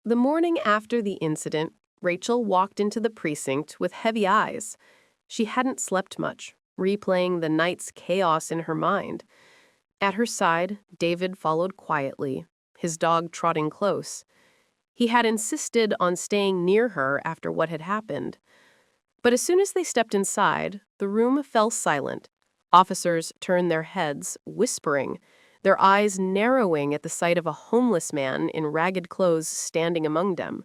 The morning after the incident, Rachel walked into the precinct with heavy eyes. She hadn't slept much, replaying the night's chaos in her mind. At her side, David followed quietly, his dog trotting close. He had insisted on staying near her after what had happened. But as soon as they stepped inside, the room fell silent. Officers turned their heads, whispering, their eyes narrowing at the sight of a homeless man in ragged clothes standing among them.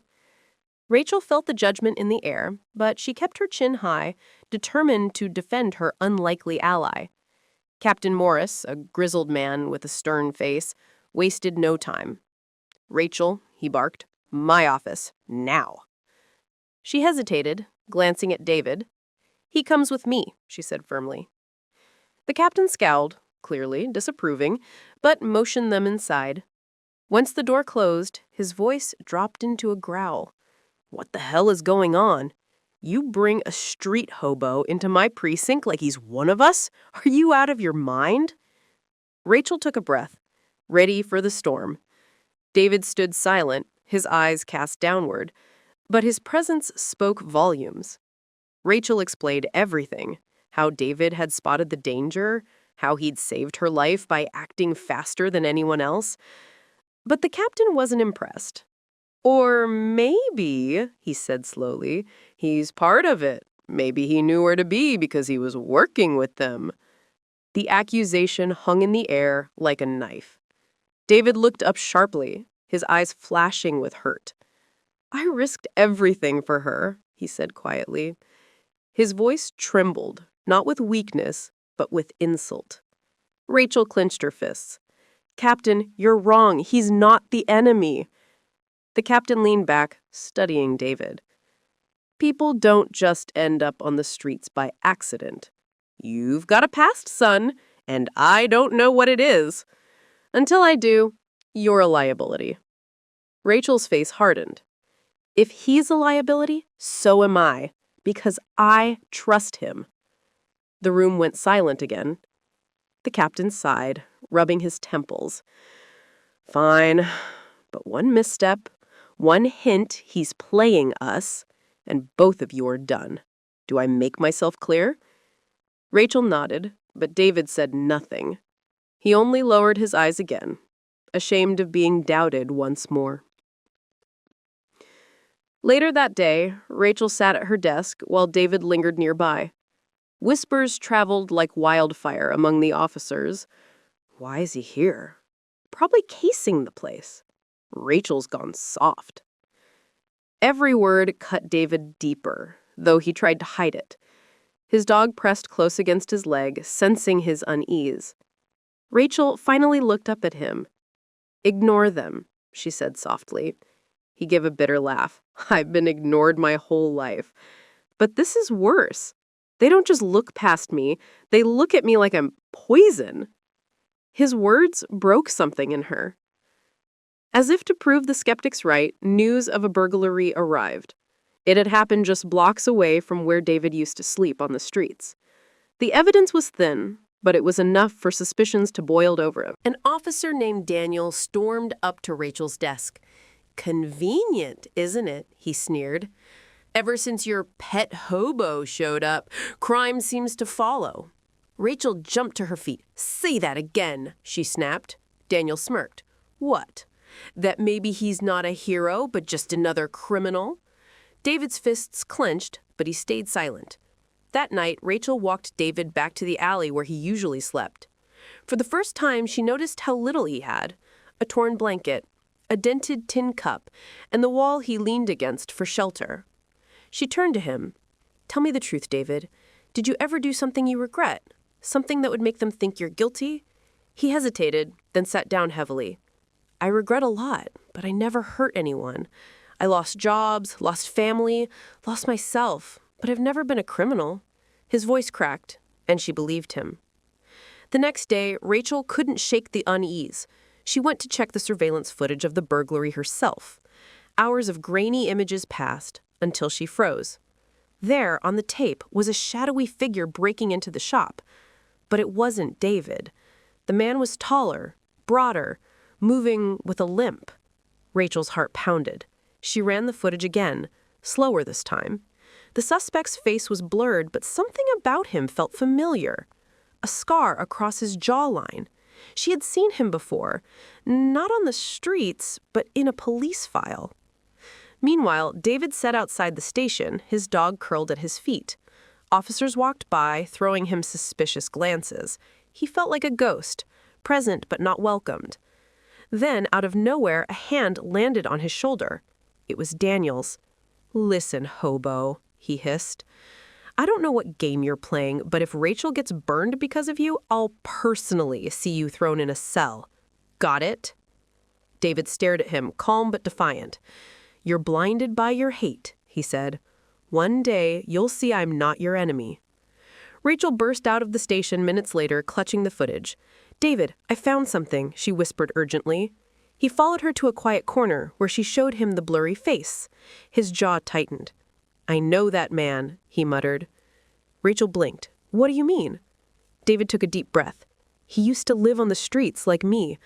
Rachel felt the judgment in the air, but she kept her chin high, determined to defend her unlikely ally. Captain Morris, a grizzled man with a stern face, wasted no time. "Rachel," he barked, "my office, now." She hesitated, glancing at David. "He comes with me," she said firmly. The captain scowled, clearly disapproving, but motioned them inside. Once the door closed, his voice dropped into a growl. "What the hell is going on? You bring a street hobo into my precinct like he's one of us? Are you out of your mind?" Rachel took a breath, ready for the storm. David stood silent, his eyes cast downward, but his presence spoke volumes. Rachel explained everything, how David had spotted the danger, how he'd saved her life by acting faster than anyone else. But the captain wasn't impressed. "Or maybe," he said slowly, "he's part of it. Maybe he knew where to be because he was working with them." The accusation hung in the air like a knife. David looked up sharply, his eyes flashing with hurt. "I risked everything for her," he said quietly. His voice trembled, not with weakness, but with insult. Rachel clenched her fists. "Captain, you're wrong. He's not the enemy." The captain leaned back, studying David. "People don't just end up on the streets by accident. You've got a past, son, and I don't know what it is. Until I do, you're a liability." Rachel's face hardened. "If he's a liability, so am I, because I trust him." The room went silent again. The captain sighed, rubbing his temples. "Fine, but one misstep, one hint he's playing us, and both of you are done. Do I make myself clear?" Rachel nodded, but David said nothing. He only lowered his eyes again, ashamed of being doubted once more. Later that day, Rachel sat at her desk while David lingered nearby. Whispers traveled like wildfire among the officers. "Why is he here? Probably casing the place. Rachel's gone soft." Every word cut David deeper, though he tried to hide it. His dog pressed close against his leg, sensing his unease. Rachel finally looked up at him. "Ignore them," she said softly. He gave a bitter laugh. "I've been ignored my whole life. But this is worse. They don't just look past me, they look at me like I'm poison." His words broke something in her. As if to prove the skeptics right, news of a burglary arrived. It had happened just blocks away from where David used to sleep on the streets. The evidence was thin, but it was enough for suspicions to boil over. An officer named Daniel stormed up to Rachel's desk. "Convenient, isn't it?" he sneered. "Ever since your pet hobo showed up, crime seems to follow." Rachel jumped to her feet. "Say that again," she snapped. Daniel smirked. "What? That maybe he's not a hero, but just another criminal?" David's fists clenched, but he stayed silent. That night, Rachel walked David back to the alley where he usually slept. For the first time, she noticed how little he had. A torn blanket, a dented tin cup, and the wall he leaned against for shelter. She turned to him. "Tell me the truth, David. Did you ever do something you regret? Something that would make them think you're guilty?" He hesitated, then sat down heavily. "I regret a lot, but I never hurt anyone. I lost jobs, lost family, lost myself, but I've never been a criminal." His voice cracked, and she believed him. The next day, Rachel couldn't shake the unease. She went to check the surveillance footage of the burglary herself. Hours of grainy images passed until she froze. There, on the tape, was a shadowy figure breaking into the shop. But it wasn't David. The man was taller, broader, moving with a limp. Rachel's heart pounded. She ran the footage again, slower this time. The suspect's face was blurred, but something about him felt familiar. A scar across his jawline. She had seen him before, not on the streets, but in a police file. Meanwhile, David sat outside the station, his dog curled at his feet. Officers walked by, throwing him suspicious glances. He felt like a ghost, present but not welcomed. Then, out of nowhere, a hand landed on his shoulder. It was Daniel's. "Listen, hobo," he hissed. "I don't know what game you're playing, but if Rachel gets burned because of you, I'll personally see you thrown in a cell. Got it?" David stared at him, calm but defiant. "You're blinded by your hate," he said. "One day, you'll see I'm not your enemy." Rachel burst out of the station minutes later, clutching the footage. "David, I found something," she whispered urgently. He followed her to a quiet corner, where she showed him the blurry face. His jaw tightened. "I know that man," he muttered. Rachel blinked. "What do you mean?" David took a deep breath. "He used to live on the streets like me,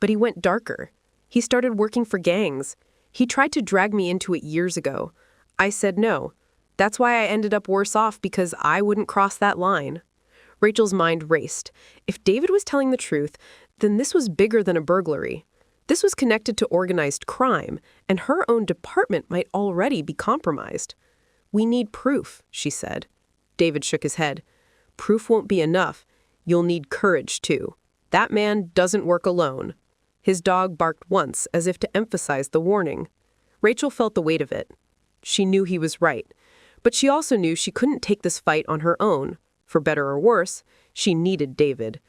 but he went darker. He started working for gangs. He tried to drag me into it years ago. I said no. That's why I ended up worse off, because I wouldn't cross that line." Rachel's mind raced. If David was telling the truth, then this was bigger than a burglary. This was connected to organized crime, and her own department might already be compromised. "We need proof," she said. David shook his head. "Proof won't be enough. You'll need courage, too. That man doesn't work alone." His dog barked once, as if to emphasize the warning. Rachel felt the weight of it. She knew he was right, but she also knew she couldn't take this fight on her own. For better or worse, she needed David.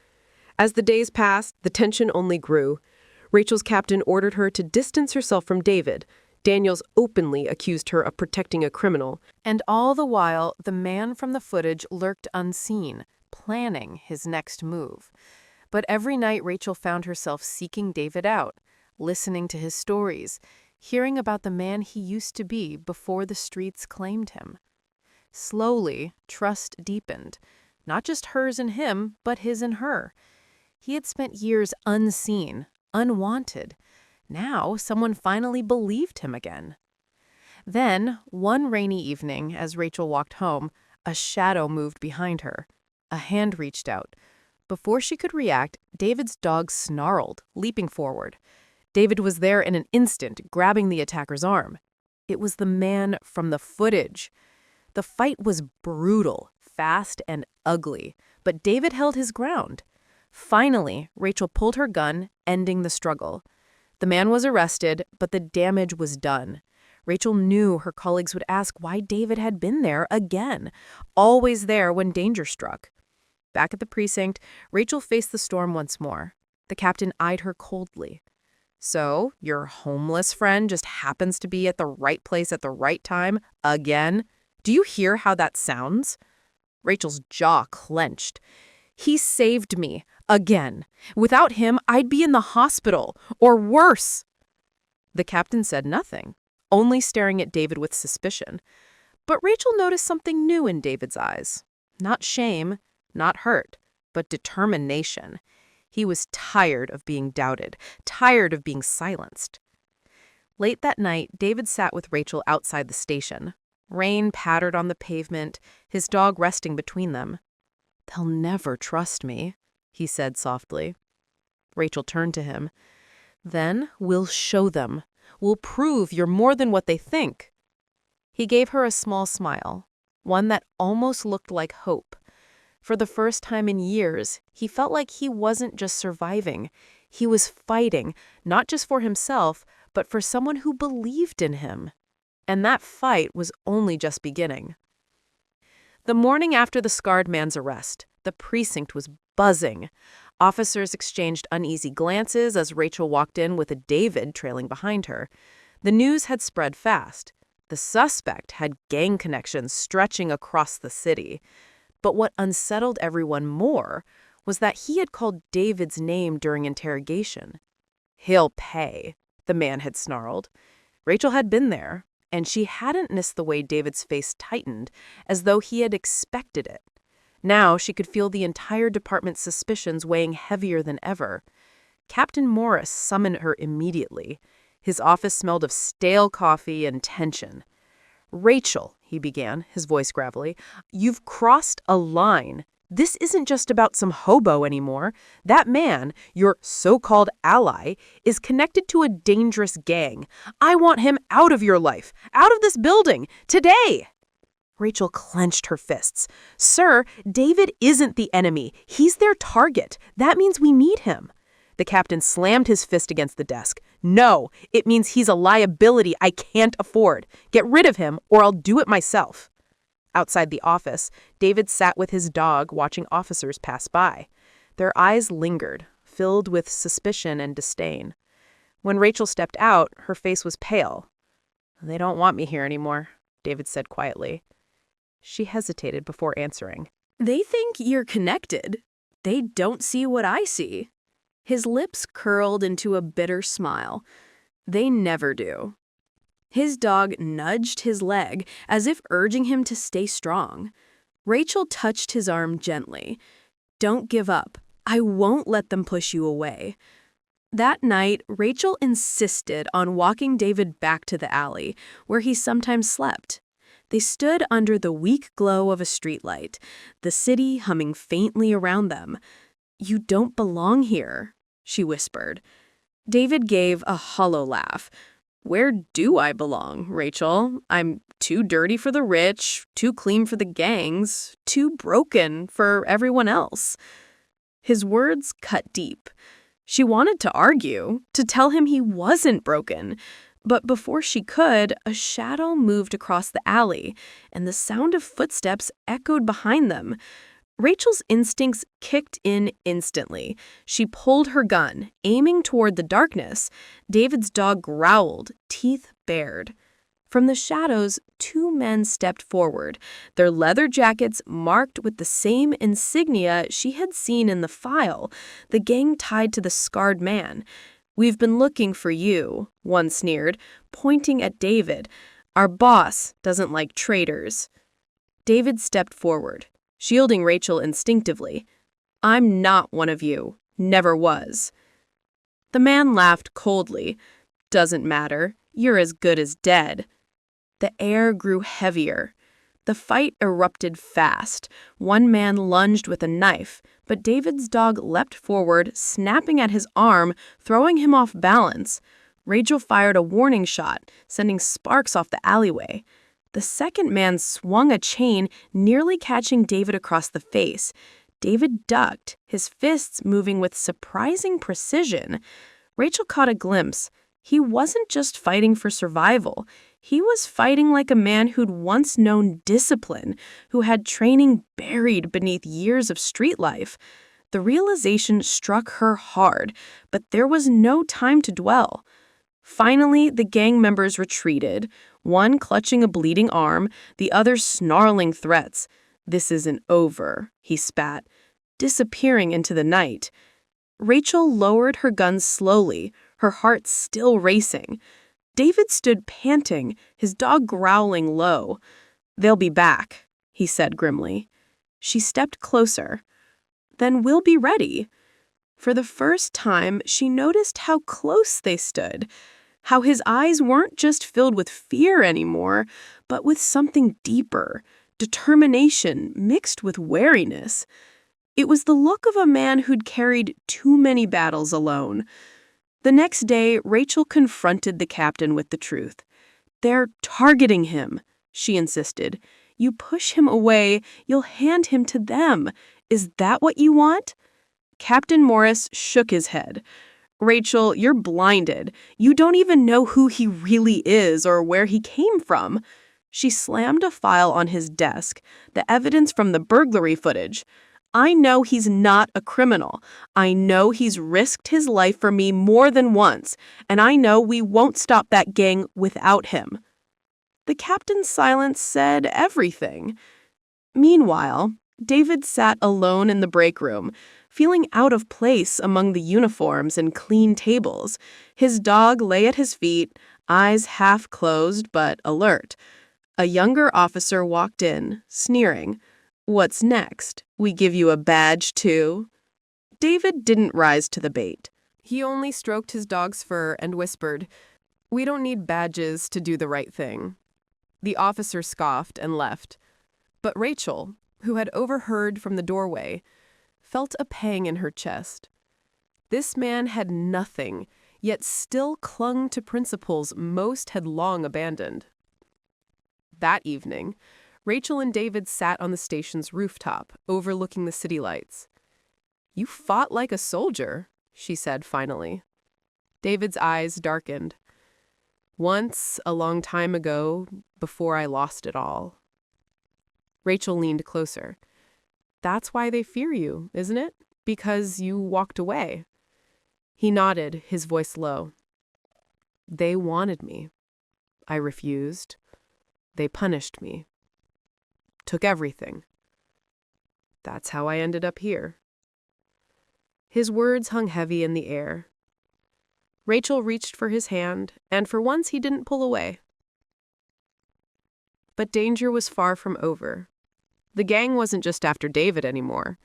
As the days passed, the tension only grew. Rachel's captain ordered her to distance herself from David. Daniels openly accused her of protecting a criminal. And all the while, the man from the footage lurked unseen, planning his next move. But every night Rachel found herself seeking David out, listening to his stories, hearing about the man he used to be before the streets claimed him. Slowly, trust deepened, not just hers and him, but his and her. He had spent years unseen, unwanted. Now someone finally believed him again. Then, one rainy evening, as Rachel walked home, a shadow moved behind her. A hand reached out. Before she could react, David's dog snarled, leaping forward. David was there in an instant, grabbing the attacker's arm. It was the man from the footage. The fight was brutal, fast, and ugly, but David held his ground. Finally, Rachel pulled her gun, ending the struggle. The man was arrested, but the damage was done. Rachel knew her colleagues would ask why David had been there again, always there when danger struck. Back at the precinct, Rachel faced the storm once more. The captain eyed her coldly. "So, your homeless friend just happens to be at the right place at the right time, again? Do you hear how that sounds?" Rachel's jaw clenched. "He saved me, again. Without him, I'd be in the hospital, or worse." The captain said nothing, only staring at David with suspicion. But Rachel noticed something new in David's eyes. Not shame, not hurt, but determination. He was tired of being doubted, tired of being silenced. Late that night, David sat with Rachel outside the station. Rain pattered on the pavement, his dog resting between them. "They'll never trust me," he said softly. Rachel turned to him. "Then we'll show them. We'll prove you're more than what they think." He gave her a small smile, one that almost looked like hope. For the first time in years, he felt like he wasn't just surviving. He was fighting, not just for himself, but for someone who believed in him. And that fight was only just beginning. The morning after the scarred man's arrest, the precinct was buzzing. Officers exchanged uneasy glances as Rachel walked in with a David trailing behind her. The news had spread fast. The suspect had gang connections stretching across the city. But what unsettled everyone more was that he had called David's name during interrogation. "He'll pay," the man had snarled. Rachel had been there, and she hadn't missed the way David's face tightened, as though he had expected it. Now she could feel the entire department's suspicions weighing heavier than ever. Captain Morris summoned her immediately. His office smelled of stale coffee and tension. "Rachel," he began, his voice gravelly, "you've crossed a line. This isn't just about some hobo anymore. That man, your so-called ally, is connected to a dangerous gang. I want him out of your life, out of this building, today!" Rachel clenched her fists. "Sir, David isn't the enemy. He's their target. That means we need him." The captain slammed his fist against the desk. "No, it means he's a liability I can't afford. Get rid of him, or I'll do it myself." Outside the office, David sat with his dog watching officers pass by. Their eyes lingered, filled with suspicion and disdain. When Rachel stepped out, her face was pale. "They don't want me here anymore," David said quietly. She hesitated before answering. "They think you're connected. They don't see what I see." His lips curled into a bitter smile. "They never do." His dog nudged his leg as if urging him to stay strong. Rachel touched his arm gently. "Don't give up. I won't let them push you away." That night, Rachel insisted on walking David back to the alley, where he sometimes slept. They stood under the weak glow of a streetlight, the city humming faintly around them. "You don't belong here," she whispered. David gave a hollow laugh. "Where do I belong, Rachel? I'm too dirty for the rich, too clean for the gangs, too broken for everyone else." His words cut deep. She wanted to argue, to tell him he wasn't broken. But before she could, a shadow moved across the alley, and the sound of footsteps echoed behind them. Rachel's instincts kicked in instantly. She pulled her gun, aiming toward the darkness. David's dog growled, teeth bared. From the shadows, two men stepped forward, their leather jackets marked with the same insignia she had seen in the file, the gang tied to the scarred man. "We've been looking for you," one sneered, pointing at David. "Our boss doesn't like traitors." David stepped forward, shielding Rachel instinctively. "I'm not one of you. Never was." The man laughed coldly. "Doesn't matter. You're as good as dead." The air grew heavier. The fight erupted fast. One man lunged with a knife, but David's dog leapt forward, snapping at his arm, throwing him off balance. Rachel fired a warning shot, sending sparks off the alleyway. The second man swung a chain, nearly catching David across the face. David ducked, his fists moving with surprising precision. Rachel caught a glimpse. He wasn't just fighting for survival. He was fighting like a man who'd once known discipline, who had training buried beneath years of street life. The realization struck her hard, but there was no time to dwell. Finally, the gang members retreated, one clutching a bleeding arm, the other snarling threats. "This isn't over," he spat, disappearing into the night. Rachel lowered her gun slowly, her heart still racing. David stood panting, his dog growling low. "They'll be back," he said grimly. She stepped closer. "Then we'll be ready." For the first time, she noticed how close they stood, how his eyes weren't just filled with fear anymore, but with something deeper, determination mixed with wariness. It was the look of a man who'd carried too many battles alone. The next day, Rachel confronted the captain with the truth. "They're targeting him," she insisted. "You push him away, you'll hand him to them. Is that what you want?" Captain Morris shook his head. "Rachel, you're blinded. You don't even know who he really is or where he came from." She slammed a file on his desk, the evidence from the burglary footage. "I know he's not a criminal. I know he's risked his life for me more than once, and I know we won't stop that gang without him." The captain's silence said everything. Meanwhile, David sat alone in the break room, feeling out of place among the uniforms and clean tables. His dog lay at his feet, eyes half closed but alert. A younger officer walked in, sneering. "What's next? We give you a badge, too?" David didn't rise to the bait. He only stroked his dog's fur and whispered, We don't need badges to do the right thing." The officer scoffed and left. But Rachel, who had overheard from the doorway, felt a pang in her chest. This man had nothing, yet still clung to principles most had long abandoned. That evening, Rachel and David sat on the station's rooftop, overlooking the city lights. "You fought like a soldier," she said finally. David's eyes darkened. "Once, a long time ago, before I lost it all." Rachel leaned closer. "That's why they fear you, isn't it? Because you walked away." He nodded, his voice low. "They wanted me. I refused. They punished me. Took everything. That's how I ended up here." His words hung heavy in the air. Rachel reached for his hand, and for once he didn't pull away. But danger was far from over. The gang wasn't just after David anymore.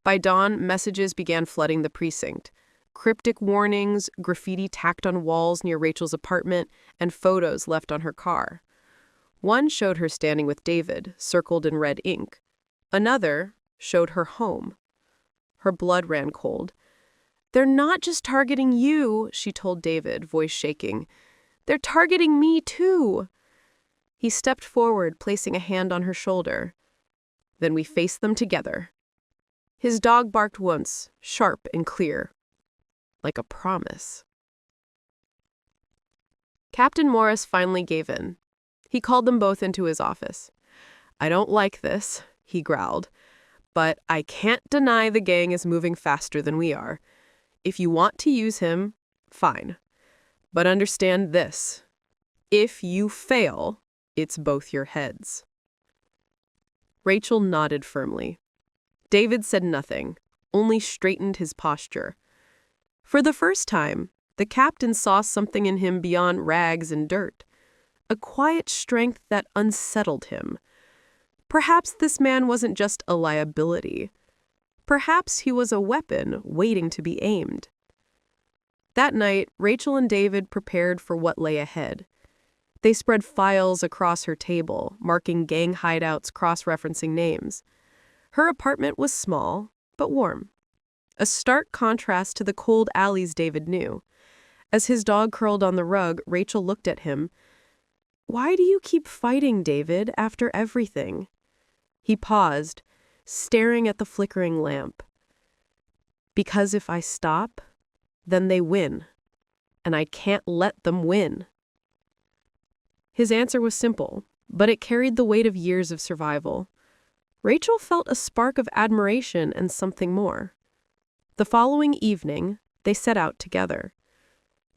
By dawn, messages began flooding the precinct. Cryptic warnings, graffiti tacked on walls near Rachel's apartment, and photos left on her car. One showed her standing with David, circled in red ink. Another showed her home. Her blood ran cold. "They're not just targeting you," she told David, voice shaking. "They're targeting me too." He stepped forward, placing a hand on her shoulder. "Then we face them together." His dog barked once, sharp and clear, like a promise. Captain Morris finally gave in. He called them both into his office. "I don't like this," he growled, "but I can't deny the gang is moving faster than we are. If you want to use him, fine. But understand this. If you fail, it's both your heads." Rachel nodded firmly. David said nothing, only straightened his posture. For the first time, the captain saw something in him beyond rags and dirt, a quiet strength that unsettled him. Perhaps this man wasn't just a liability. Perhaps he was a weapon waiting to be aimed. That night, Rachel and David prepared for what lay ahead. They spread files across her table, marking gang hideouts, cross-referencing names. Her apartment was small, but warm. A stark contrast to the cold alleys David knew. As his dog curled on the rug, Rachel looked at him. "Why do you keep fighting, David, after everything?" He paused, staring at the flickering lamp. "Because if I stop, then they win, and I can't let them win." His answer was simple, but it carried the weight of years of survival. Rachel felt a spark of admiration and something more. The following evening, they set out together.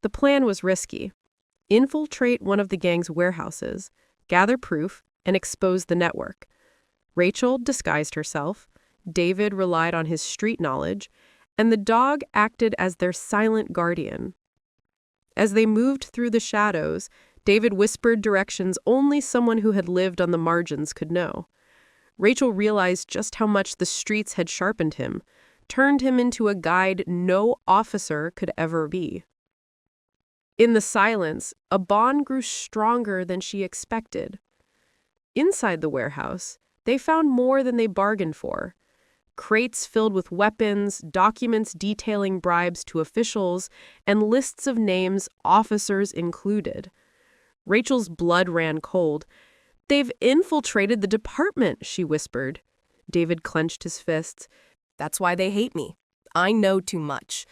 The plan was risky. Infiltrate one of the gang's warehouses, gather proof, and expose the network. Rachel disguised herself, David relied on his street knowledge, and the dog acted as their silent guardian. As they moved through the shadows, David whispered directions only someone who had lived on the margins could know. Rachel realized just how much the streets had sharpened him, turned him into a guide no officer could ever be. In the silence, a bond grew stronger than she expected. Inside the warehouse, they found more than they bargained for. Crates filled with weapons, documents detailing bribes to officials, and lists of names, officers included. Rachel's blood ran cold. "They've infiltrated the department," she whispered. David clenched his fists. "That's why they hate me. I know too much."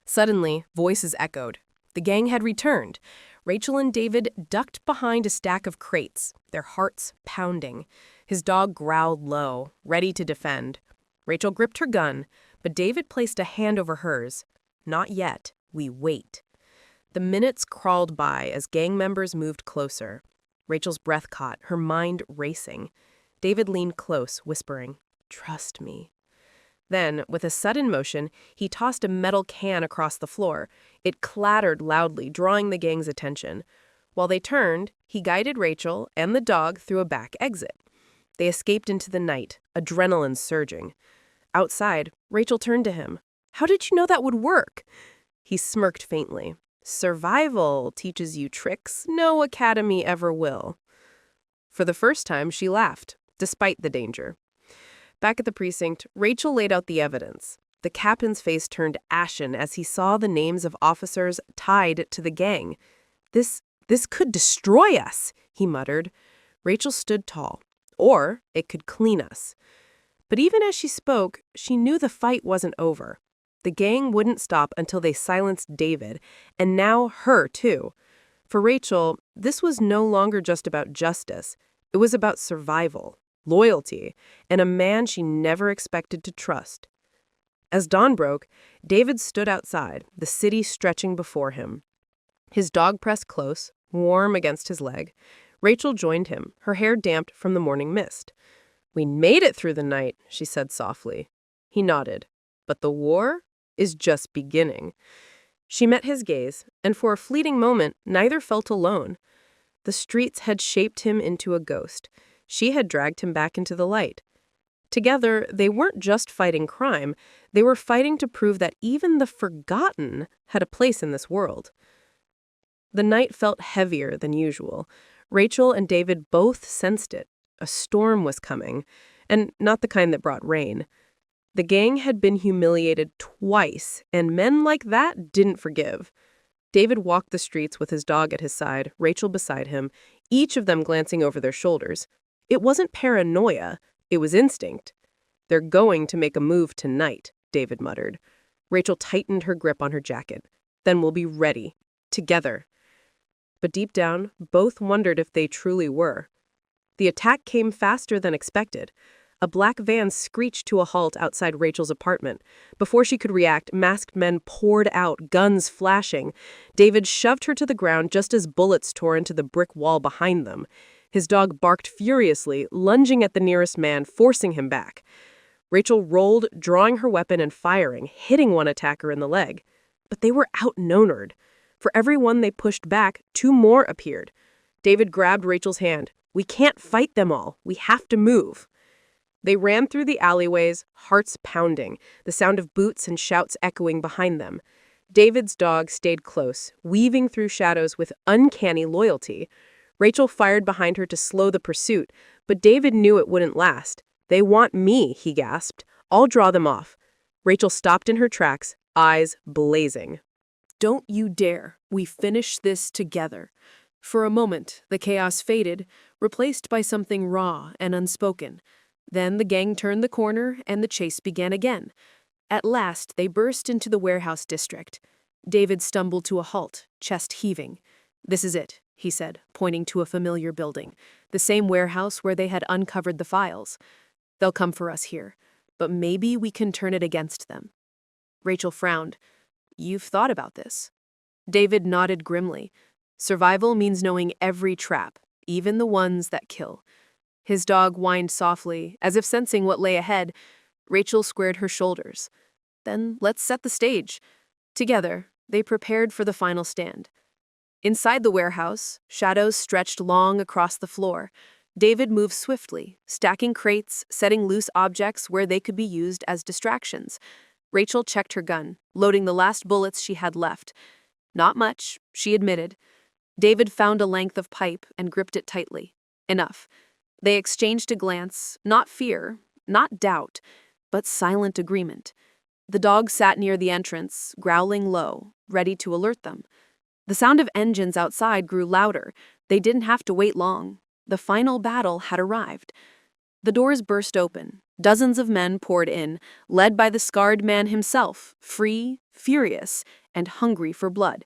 Suddenly, voices echoed. The gang had returned. Rachel and David ducked behind a stack of crates, their hearts pounding. His dog growled low, ready to defend. Rachel gripped her gun, but David placed a hand over hers. "Not yet. We wait." The minutes crawled by as gang members moved closer. Rachel's breath caught, her mind racing. David leaned close, whispering, "Trust me." Then, with a sudden motion, he tossed a metal can across the floor. It clattered loudly, drawing the gang's attention. While they turned, he guided Rachel and the dog through a back exit. They escaped into the night, adrenaline surging. Outside, Rachel turned to him. "How did you know that would work?" He smirked faintly. Survival teaches you tricks no academy ever will. For the first time, she laughed, despite the danger. Back at the precinct, Rachel laid out the evidence. The captain's face turned ashen as he saw the names of officers tied to the gang. This could destroy us, he muttered. Rachel stood tall. Or it could clean us. But even as she spoke, she knew the fight wasn't over. The gang wouldn't stop until they silenced David, and now her too. For Rachel, this was no longer just about justice. It was about survival, loyalty, and a man she never expected to trust. As dawn broke, David stood outside, the city stretching before him. His dog pressed close, warm against his leg. Rachel joined him, her hair damped from the morning mist. "We made it through the night," she said softly. He nodded. "But the war is just beginning." She met his gaze, and for a fleeting moment, neither felt alone. The streets had shaped him into a ghost. She had dragged him back into the light. Together, they weren't just fighting crime. They were fighting to prove that even the forgotten had a place in this world. The night felt heavier than usual. Rachel and David both sensed it. A storm was coming, and not the kind that brought rain. The gang had been humiliated twice, and men like that didn't forgive. David walked the streets with his dog at his side, Rachel beside him, each of them glancing over their shoulders. It wasn't paranoia, it was instinct. "They're going to make a move tonight," David muttered. Rachel tightened her grip on her jacket. "Then we'll be ready. Together." But deep down, both wondered if they truly were. The attack came faster than expected. A black van screeched to a halt outside Rachel's apartment. Before she could react, masked men poured out, guns flashing. David shoved her to the ground just as bullets tore into the brick wall behind them. His dog barked furiously, lunging at the nearest man, forcing him back. Rachel rolled, drawing her weapon and firing, hitting one attacker in the leg. But they were outnumbered. For every one they pushed back, two more appeared. David grabbed Rachel's hand. "We can't fight them all. We have to move." They ran through the alleyways, hearts pounding, the sound of boots and shouts echoing behind them. David's dog stayed close, weaving through shadows with uncanny loyalty. Rachel fired behind her to slow the pursuit, but David knew it wouldn't last. "They want me," he gasped. "I'll draw them off." Rachel stopped in her tracks, eyes blazing. "Don't you dare. We finish this together." For a moment, the chaos faded, replaced by something raw and unspoken. Then the gang turned the corner and the chase began again. At last, they burst into the warehouse district. David stumbled to a halt, chest heaving. "This is it," he said, pointing to a familiar building, the same warehouse where they had uncovered the files. "They'll come for us here, but maybe we can turn it against them." Rachel frowned. "You've thought about this?" David nodded grimly. "Survival means knowing every trap, even the ones that kill." His dog whined softly, as if sensing what lay ahead. Rachel squared her shoulders. "Then let's set the stage." Together, they prepared for the final stand. Inside the warehouse, shadows stretched long across the floor. David moved swiftly, stacking crates, setting loose objects where they could be used as distractions. Rachel checked her gun, loading the last bullets she had left. Not much, she admitted. David found a length of pipe and gripped it tightly. Enough. They exchanged a glance, not fear, not doubt, but silent agreement. The dog sat near the entrance, growling low, ready to alert them. The sound of engines outside grew louder. They didn't have to wait long. The final battle had arrived. The doors burst open. Dozens of men poured in, led by the scarred man himself, free, furious, and hungry for blood.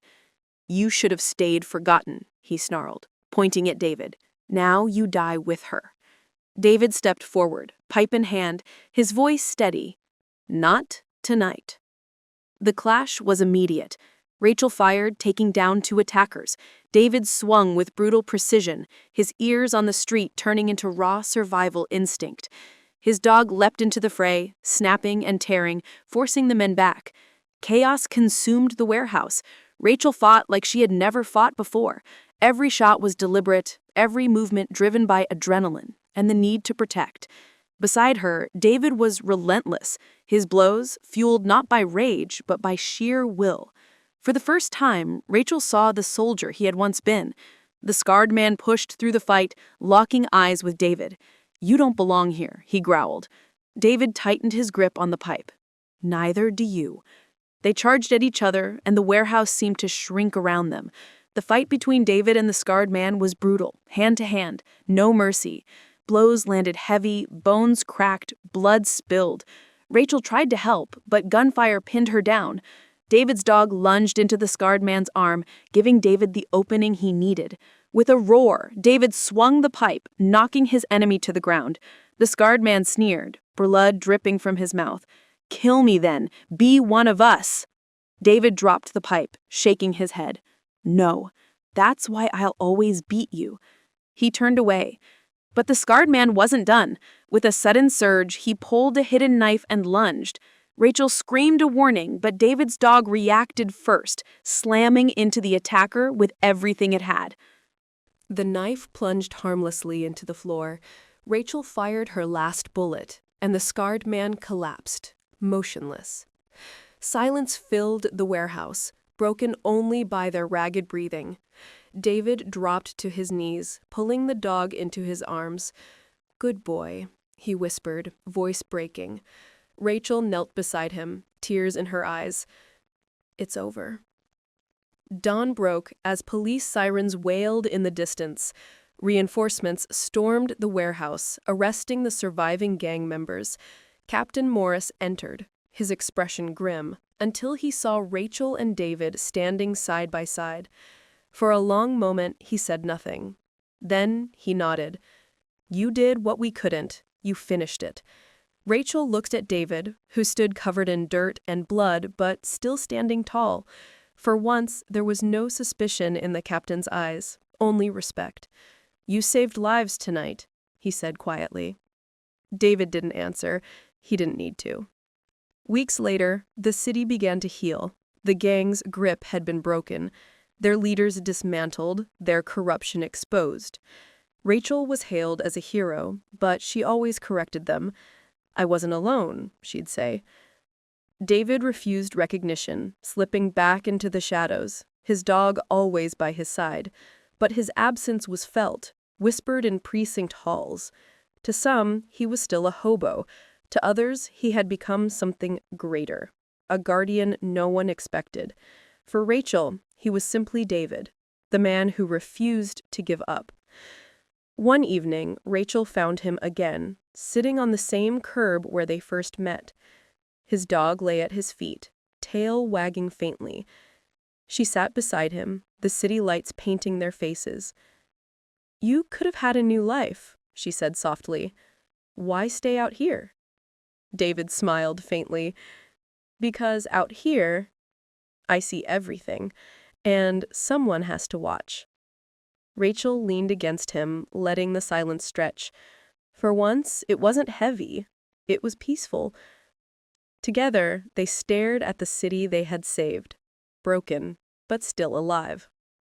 "You should have stayed forgotten," he snarled, pointing at David. "Now you die with her." David stepped forward, pipe in hand, his voice steady. "Not tonight." The clash was immediate. Rachel fired, taking down two attackers. David swung with brutal precision, his ears on the street turning into raw survival instinct. His dog leapt into the fray, snapping and tearing, forcing the men back. Chaos consumed the warehouse. Rachel fought like she had never fought before. Every shot was deliberate, every movement driven by adrenaline and the need to protect. Beside her, David was relentless, his blows fueled not by rage but by sheer will. For the first time, Rachel saw the soldier he had once been. The scarred man pushed through the fight, locking eyes with David. "You don't belong here," he growled. David tightened his grip on the pipe. "Neither do you." They charged at each other, and the warehouse seemed to shrink around them. The fight between David and the scarred man was brutal, hand to hand, no mercy. Blows landed heavy, bones cracked, blood spilled. Rachel tried to help, but gunfire pinned her down. David's dog lunged into the scarred man's arm, giving David the opening he needed. With a roar, David swung the pipe, knocking his enemy to the ground. The scarred man sneered, blood dripping from his mouth. "Kill me then. Be one of us." David dropped the pipe, shaking his head. "No, that's why I'll always beat you." He turned away. But the scarred man wasn't done. With a sudden surge, he pulled a hidden knife and lunged. Rachel screamed a warning, but David's dog reacted first, slamming into the attacker with everything it had. The knife plunged harmlessly into the floor. Rachel fired her last bullet, and the scarred man collapsed, motionless. Silence filled the warehouse, broken only by their ragged breathing. David dropped to his knees, pulling the dog into his arms. "Good boy," he whispered, voice breaking. Rachel knelt beside him, tears in her eyes. "It's over." Dawn broke as police sirens wailed in the distance. Reinforcements stormed the warehouse, arresting the surviving gang members. Captain Morris entered, his expression grim, until he saw Rachel and David standing side by side. For a long moment, he said nothing. Then he nodded. "You did what we couldn't. You finished it." Rachel looked at David, who stood covered in dirt and blood, but still standing tall. For once, there was no suspicion in the captain's eyes, only respect. "You saved lives tonight," he said quietly. David didn't answer. He didn't need to. Weeks later, the city began to heal. The gang's grip had been broken, their leaders dismantled, their corruption exposed. Rachel was hailed as a hero, but she always corrected them. "I wasn't alone," she'd say. David refused recognition, slipping back into the shadows, his dog always by his side. But his absence was felt, whispered in precinct halls. To some, he was still a hobo. To others, he had become something greater, a guardian no one expected. For Rachel, he was simply David, the man who refused to give up. One evening, Rachel found him again, sitting on the same curb where they first met. His dog lay at his feet, tail wagging faintly. She sat beside him, the city lights painting their faces. "You could have had a new life," she said softly. "Why stay out here?" David smiled faintly. "Because out here, I see everything, and someone has to watch." Rachel leaned against him, letting the silence stretch. For once, it wasn't heavy. It was peaceful. Together, they stared at the city they had saved, broken, but still alive.